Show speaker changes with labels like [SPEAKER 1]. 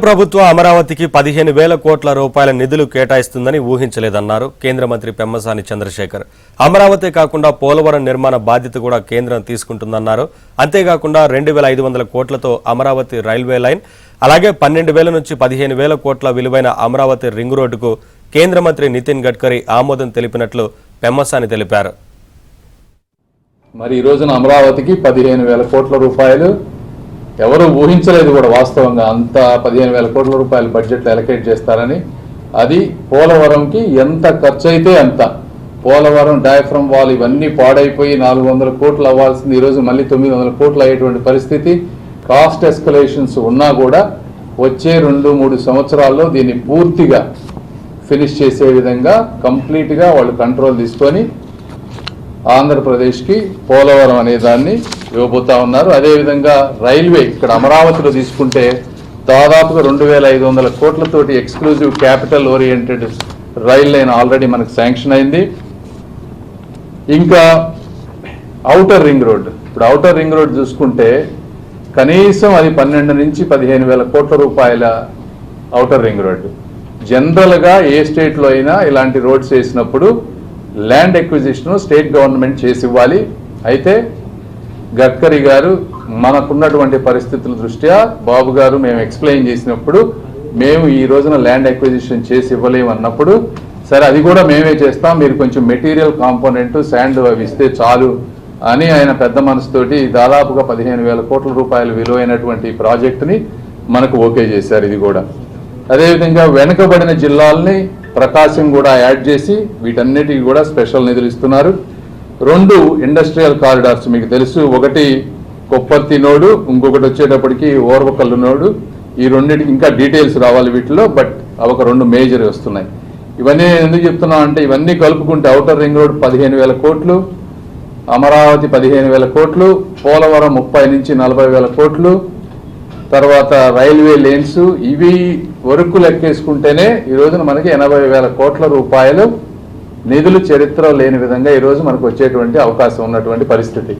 [SPEAKER 1] ప్రభుత్వం అమరావతికి 15,000 కోట్ల రూపాయల నిధులు కేటాయిస్తుందని ఊహించలేదన్నారు కేంద్ర మంత్రి పెమ్మసాని చంద్రశేఖర్. అమరావతి కాకుండా పోలవరం నిర్మాణ బాధ్యత కూడా కేంద్రం తీసుకుంటుందన్నారు. అంతేకాకుండా 2,500 కోట్లతో అమరావతి రైల్వే లైన్, అలాగే 12,000 నుంచి 15,000 కోట్ల విలువైన అమరావతి రింగ్ రోడ్డుకు కేంద్ర మంత్రి నితిన్ గడ్కరీ ఆమోదం తెలిపినట్లు పెమ్మసాని తెలిపారు.
[SPEAKER 2] మరి ఈ రోజున అమరావతికి 15,000 కోట్ల రూపాయలు ఎవరు ఊహించలేదు కూడా. వాస్తవంగా అంత 15,000 కోట్ల రూపాయలు బడ్జెట్లో అలొకేట్ చేస్తారని. అది పోలవరంకి ఎంత ఖర్చు అయితే అంత. పోలవరం డయాఫ్రమ్ వాల్ ఇవన్నీ పాడైపోయి 400 కోట్లు అవ్వాల్సింది ఈరోజు మళ్ళీ 900 కోట్లు అయ్యేటువంటి పరిస్థితి. కాస్ట్ ఎస్కలేషన్స్ ఉన్నా కూడా వచ్చే 2-3 సంవత్సరాల్లో దీన్ని పూర్తిగా ఫినిష్ చేసే విధంగా కంప్లీట్గా వాళ్ళు కంట్రోల్ తీసుకొని ఆంధ్రప్రదేశ్కి పోలవరం అనే దాన్ని ఇవ్వబోతా ఉన్నారు. అదేవిధంగా రైల్వే ఇక్కడ అమరావతిలో తీసుకుంటే దాదాపుగా 2,500 కోట్లతోటి exclusive capital oriented rail line already మనకు శాంక్షన్ అయింది. ఇంకా ఔటర్ రింగ్ రోడ్, ఇప్పుడు ఔటర్ రింగ్ రోడ్ చూసుకుంటే కనీసం అది 12 నుంచి 15,000 కోట్ల రూపాయల ఔటర్ రింగ్ రోడ్. జనరల్గా ఏ స్టేట్లో అయినా ఇలాంటి రోడ్స్ వేసినప్పుడు ల్యాండ్ ఎక్విజిషన్ స్టేట్ గవర్నమెంట్ చేసి ఇవ్వాలి. అయితే గడ్కరీ గారు మనకున్నటువంటి పరిస్థితుల దృష్ట్యా బాబు గారు మేము ఎక్స్ప్లెయిన్ చేసినప్పుడు మేము ఈ రోజున ల్యాండ్ ఎక్విజిషన్ చేసి ఇవ్వలేము అన్నప్పుడు, సరే అది కూడా మేమే చేస్తాం, మీరు కొంచెం మెటీరియల్ కాంపోనెంట్ శాండ్ అవి ఇస్తే చాలు అని ఆయన పెద్ద మనసుతోటి దాదాపుగా 15,000 కోట్ల రూపాయలు విలువైనటువంటి ప్రాజెక్టుని మనకు ఓకే చేశారు. ఇది కూడా అదేవిధంగా వెనుకబడిన జిల్లాలని ప్రకాశం కూడా యాడ్ చేసి వీటన్నిటికీ కూడా స్పెషల్ నిధులు ఇస్తున్నారు. 2 ఇండస్ట్రియల్ కారిడార్స్ మీకు తెలుసు, ఒకటి కొప్పర్తి నోడు, ఇంకొకటి వచ్చేటప్పటికి ఓర్వకల్లు నోడు. ఈ రెండింటికి ఇంకా డీటెయిల్స్ రావాలి వీటిలో, బట్ అవి ఒక 2 మేజర్ వస్తున్నాయి. ఇవన్నీ ఎందుకు చెప్తున్నా అంటే ఇవన్నీ కలుపుకుంటే ఔటర్ రింగ్ రోడ్ 15,000 కోట్లు, అమరావతి 15,000 కోట్లు, పోలవరం 30 నుంచి 40,000 కోట్లు, తర్వాత రైల్వే లేన్స్, ఇవి వరకు లెక్కేసుకుంటేనే ఈ రోజున మనకి 80,000 కోట్ల రూపాయలు నిధులు చరిత్ర లేని విధంగా ఈ రోజు మనకు వచ్చేటువంటి అవకాశం ఉన్నటువంటి పరిస్థితి.